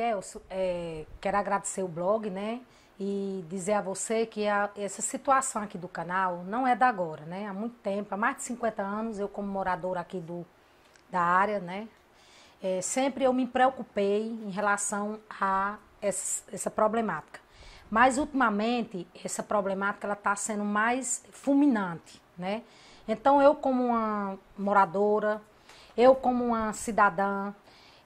Elcio, quero agradecer o blog, né? E dizer a você que essa situação aqui do canal não é da agora, né? Há muito tempo, há mais de 50 anos, eu como moradora aqui da área, né? Sempre eu me preocupei em relação a essa problemática. Mas, ultimamente, essa problemática está sendo mais fulminante, né? Então, eu como uma moradora, eu como uma cidadã,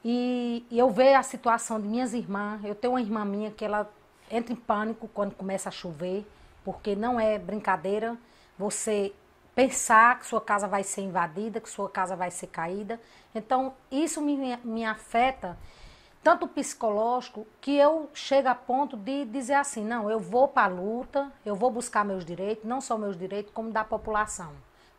e eu vejo a situação de minhas irmãs. Eu tenho uma irmã minha que ela entra em pânico quando começa a chover, porque não é brincadeira você pensar que sua casa vai ser invadida, que sua casa vai ser caída. Então, isso me afeta tanto o psicológico, que eu chego a ponto de dizer assim, não, eu vou para a luta, eu vou buscar meus direitos, não só meus direitos, como da população.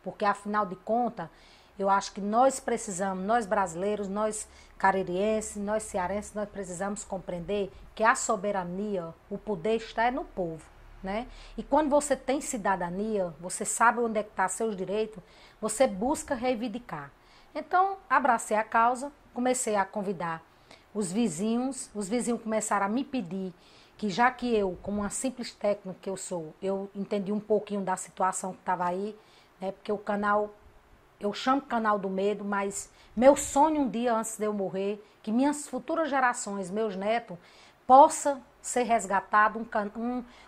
Porque, afinal de contas, eu acho que nós precisamos, nós brasileiros, nós caririenses, nós cearenses, nós precisamos compreender que a soberania, o poder está no povo, né? E quando você tem cidadania, você sabe onde é que está seus direitos, você busca reivindicar. Então, abracei a causa, comecei a convidar os vizinhos começaram a me pedir que, já que eu, como uma simples técnica que eu sou, eu entendi um pouquinho da situação que estava aí, né? Porque o canal, eu chamo canal do medo, mas meu sonho um dia antes de eu morrer, que minhas futuras gerações, meus netos, possa ser resgatado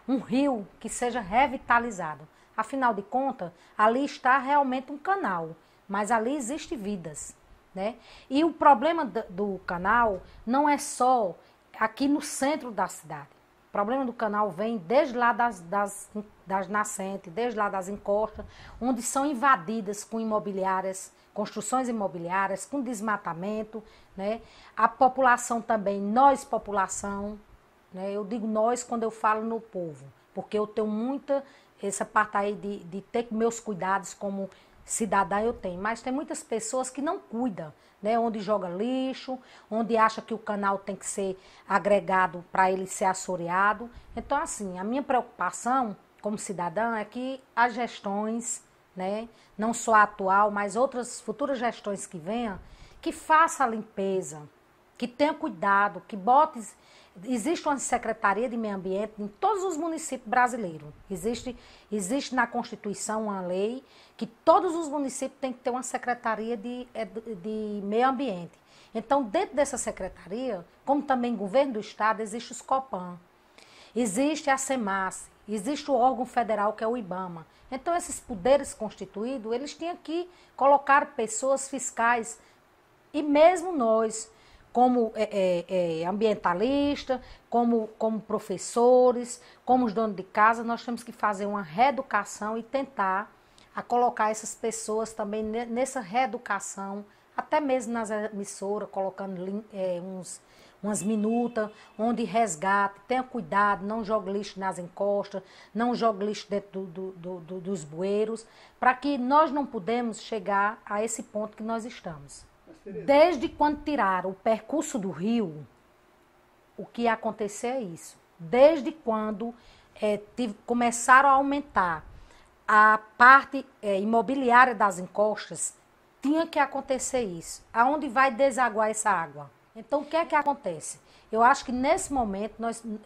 um rio que seja revitalizado. Afinal de contas, ali está realmente um canal, mas ali existem vidas, né? E o problema do canal não é só aqui no centro da cidade. O problema do canal vem desde lá das nascentes, desde lá das encostas, onde são invadidas com imobiliárias, construções imobiliárias, com desmatamento, né? A população também, nós população, né? Eu digo nós quando eu falo no povo, porque eu tenho muita essa parte aí de ter meus cuidados como cidadã eu tenho, mas tem muitas pessoas que não cuidam, né? Onde joga lixo, onde acha que o canal tem que ser agregado para ele ser assoreado. Então, assim, a minha preocupação como cidadã é que as gestões, né? Não só a atual, mas outras futuras gestões que venham, que faça a limpeza, que tenha cuidado, que bote... Existe uma Secretaria de Meio Ambiente em todos os municípios brasileiros. Existe na Constituição uma lei que todos os municípios têm que ter uma Secretaria de Meio Ambiente. Então, dentro dessa secretaria, como também governo do Estado, existe os Copan, existe a SEMAS, existe o órgão federal que é o IBAMA. Então, esses poderes constituídos, eles tinham que colocar pessoas fiscais, e mesmo nós, como ambientalista, como professores, como os donos de casa, nós temos que fazer uma reeducação e tentar colocar essas pessoas também nessa reeducação, até mesmo nas emissoras, colocando umas minutas, onde resgate, tenha cuidado, não jogue lixo nas encostas, não jogue lixo dentro dos bueiros, para que nós não podemos chegar a esse ponto que nós estamos. Desde quando tiraram o percurso do rio, o que ia acontecer é isso. Desde quando começaram a aumentar a parte imobiliária das encostas, tinha que acontecer isso. Aonde vai desaguar essa água? Então, o que é que acontece? Eu acho que nesse momento,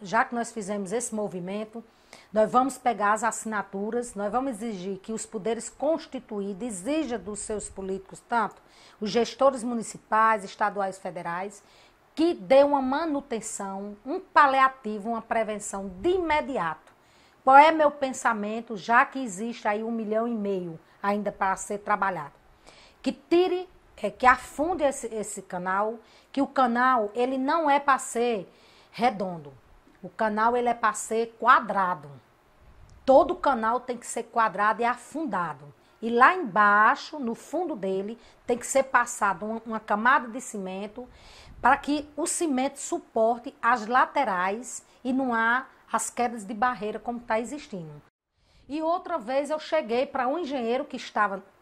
já que nós fizemos esse movimento, nós vamos pegar as assinaturas, nós vamos exigir que os poderes constituídos exijam dos seus políticos, tanto os gestores municipais, estaduais, federais, que dê uma manutenção, um paliativo, uma prevenção de imediato. Qual é meu pensamento, já que existe aí 1,5 milhão ainda para ser trabalhado? Que tire, que afunde esse canal, que o canal ele não é para ser redondo. O canal ele é para ser quadrado. Todo canal tem que ser quadrado e afundado. E lá embaixo, no fundo dele, tem que ser passado uma camada de cimento para que o cimento suporte as laterais e não há as quedas de barreira como está existindo. E outra vez eu cheguei para um engenheiro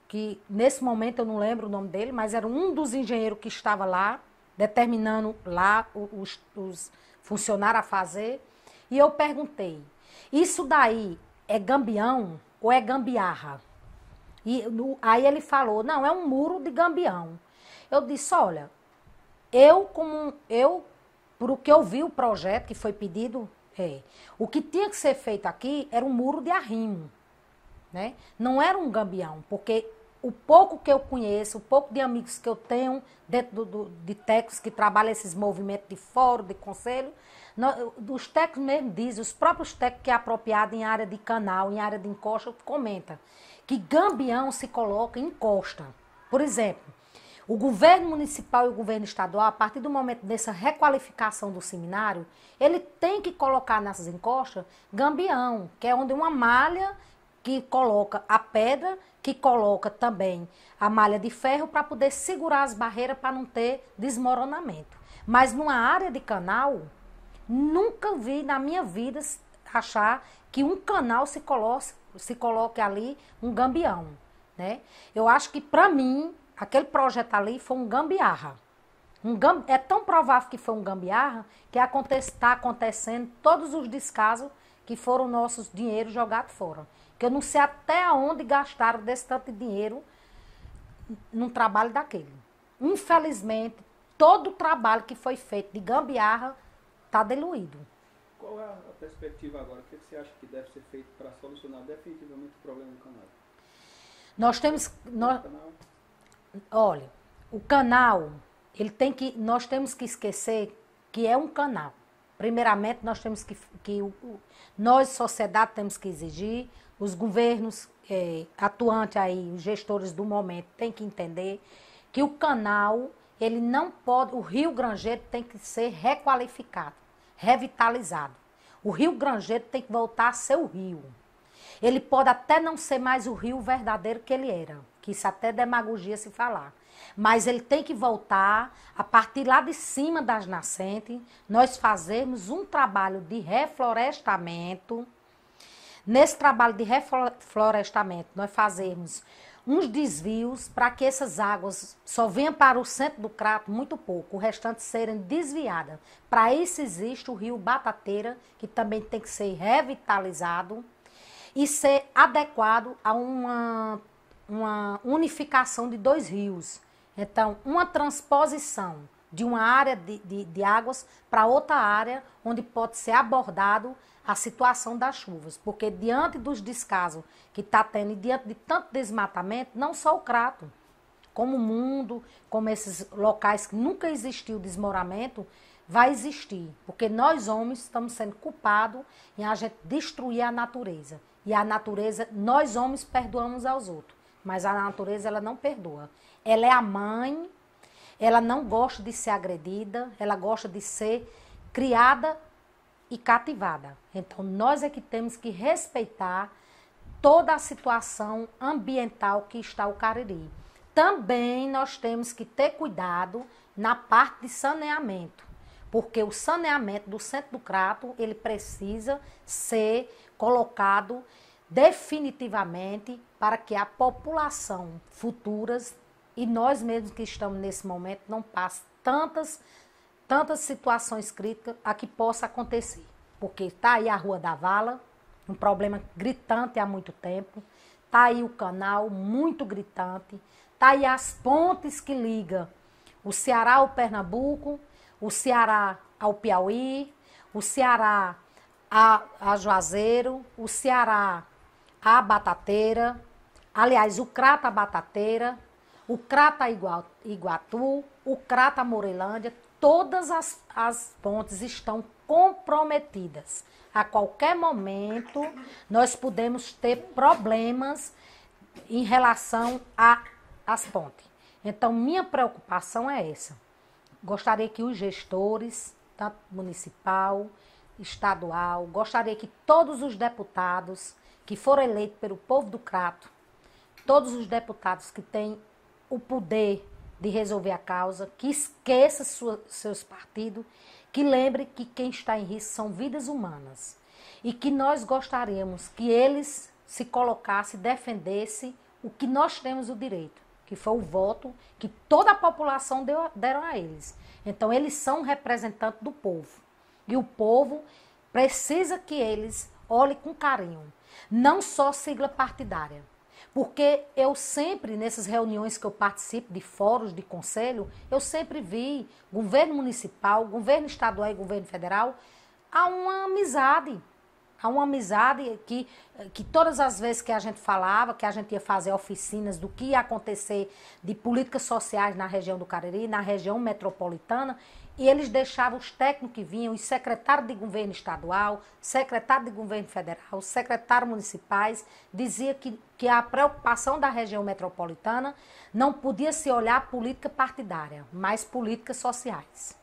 que nesse momento eu não lembro o nome dele, mas era um dos engenheiros que estava lá, determinando lá os funcionários a fazer. E eu perguntei, isso daí é gambião ou é gambiarra? Aí ele falou, não, é um muro de gambião. Eu disse, olha, eu por o que eu vi o projeto que foi pedido, o que tinha que ser feito aqui era um muro de arrimo, né? Não era um gambião, porque o pouco que eu conheço, o pouco de amigos que eu tenho dentro de técnicos que trabalham esses movimentos de fórum, de conselho, os técnicos mesmo dizem, os próprios técnicos que é apropriado em área de canal, em área de encosta, comenta que gambião se coloca em encosta. Por exemplo, o governo municipal e o governo estadual, a partir do momento dessa requalificação do seminário, ele tem que colocar nessas encostas gambião, que é onde uma malha que coloca a pedra, que coloca também a malha de ferro para poder segurar as barreiras para não ter desmoronamento. Mas numa área de canal, nunca vi na minha vida achar que um canal se coloque ali um gambião, né? Eu acho que para mim aquele projeto ali foi um gambiarra. É tão provável que foi um gambiarra que está acontecendo todos os descasos que foram nossos dinheiros jogados fora. Que eu não sei até onde gastaram desse tanto de dinheiro num trabalho daquele. Infelizmente, todo o trabalho que foi feito de gambiarra está diluído. Qual é a perspectiva agora? O que você acha que deve ser feito para solucionar definitivamente o problema do canal? Olha, o canal, nós temos que esquecer que é um canal. Primeiramente, nós temos nós, sociedade, temos que exigir, os governos atuantes aí, os gestores do momento, têm que entender que o canal, ele não pode, o Rio Grangeiro tem que ser requalificado, revitalizado. O Rio Grangeiro tem que voltar a ser o rio. Ele pode até não ser mais o rio verdadeiro que ele era, que isso até é demagogia se falar. Mas ele tem que voltar, a partir lá de cima das nascentes, nós fazermos um trabalho de reflorestamento. Nesse trabalho de reflorestamento, nós fazemos uns desvios para que essas águas só venham para o centro do crato muito pouco, o restante serem desviadas. Para isso existe o rio Batateira, que também tem que ser revitalizado e ser adequado a uma unificação de dois rios. Então, uma transposição de uma área de águas para outra área, onde pode ser abordado a situação das chuvas. Porque diante dos descasos que está tendo e diante de tanto desmatamento, não só o crato, como o mundo, como esses locais que nunca existiu desmoramento, vai existir. Porque nós homens estamos sendo culpados em a gente destruir a natureza. E a natureza, nós homens perdoamos aos outros. Mas a natureza, ela não perdoa. Ela é a mãe, ela não gosta de ser agredida, ela gosta de ser criada e cativada. Então, nós é que temos que respeitar toda a situação ambiental que está o Cariri. Também nós temos que ter cuidado na parte de saneamento, porque o saneamento do centro do crato, ele precisa ser colocado definitivamente para que a população futuras e nós mesmos que estamos nesse momento não passe tantas situações críticas a que possa acontecer. Porque está aí a Rua da Vala, um problema gritante há muito tempo, está aí o canal muito gritante, está aí as pontes que ligam o Ceará ao Pernambuco, o Ceará ao Piauí, o Ceará a Juazeiro, o Ceará a Batateira, aliás, o Crato a Batateira, o Crato a Iguatu, o Crato a Morelândia, todas as pontes estão comprometidas. A qualquer momento, nós podemos ter problemas em relação às pontes. Então, minha preocupação é essa. Gostaria que os gestores, tanto municipal, estadual, gostaria que todos os deputados que foram eleitos pelo povo do Crato, todos os deputados que têm o poder de resolver a causa, que esqueça seus partidos, que lembre que quem está em risco são vidas humanas. E que nós gostaríamos que eles se colocassem, defendessem o que nós temos o direito, que foi o voto que toda a população deram a eles. Então, eles são representantes do povo. E o povo precisa que eles olhem com carinho. Não só sigla partidária. Porque eu sempre, nessas reuniões que eu participo, de fóruns, de conselho, eu sempre vi governo municipal, governo estadual e governo federal, há uma amizade. Há uma amizade que todas as vezes que a gente falava, que a gente ia fazer oficinas do que ia acontecer de políticas sociais na região do Cariri, na região metropolitana, e eles deixavam os técnicos que vinham, os secretários de governo estadual, secretário de governo federal, secretários municipais, dizia que a preocupação da região metropolitana não podia se olhar política partidária, mas políticas sociais.